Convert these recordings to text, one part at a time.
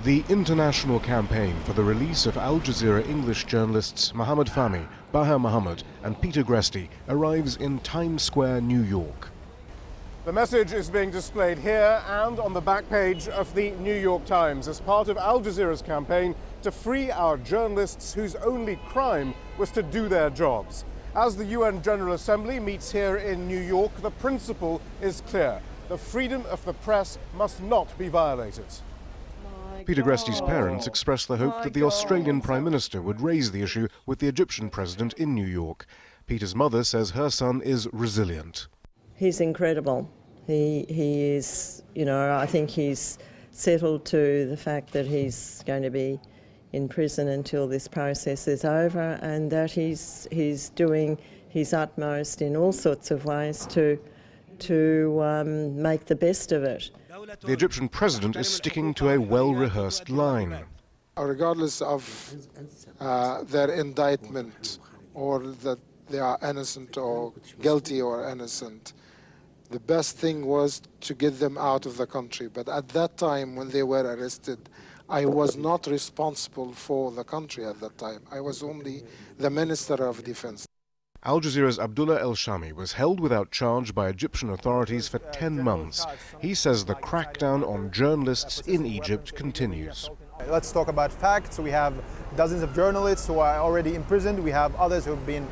The international campaign for the release of Al Jazeera English journalists Mohamed Fahmy, Mohamed and Peter Greste arrives in Times Square, New York. The message is being displayed here and on the back page of the New York Times as part of Al Jazeera's campaign to free our journalists whose only crime was to do their jobs. As the UN General Assembly meets here in New York, the principle is clear. The freedom of the press must not be violated. Peter Greste's parents expressed the hope that the Australian Prime Minister would raise the issue with the Egyptian president in New York. Peter's mother says her son is resilient. He's incredible. He is, I think he's settled to the fact that he's going to be in prison until this process is over, and that he's doing his utmost in all sorts of ways to make the best of it. The Egyptian president is sticking to a well-rehearsed line. Regardless of their indictment, or that they are innocent or guilty or innocent, the best thing was to get them out of the country. But at that time, when they were arrested, I was not responsible for the country at that time. I was only the Minister of Defense. Al Jazeera's Abdullah El-Shami was held without charge by Egyptian authorities for 10 months. He says the crackdown on journalists in Egypt continues. Let's talk about facts. We have dozens of journalists who are already imprisoned. We have others who have been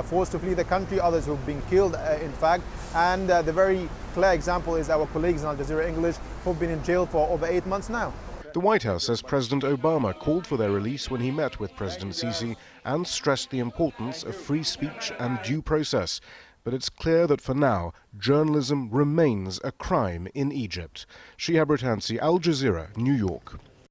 forced to flee the country, others who have been killed, in fact. And the very clear example is our colleagues in Al Jazeera English who have been in jail for over 8 months now. The White House says President Obama called for their release when he met with President Sisi and stressed the importance of free speech and due process. But it's clear that for now, journalism remains a crime in Egypt. Shihab Ratansi, Al Jazeera, New York.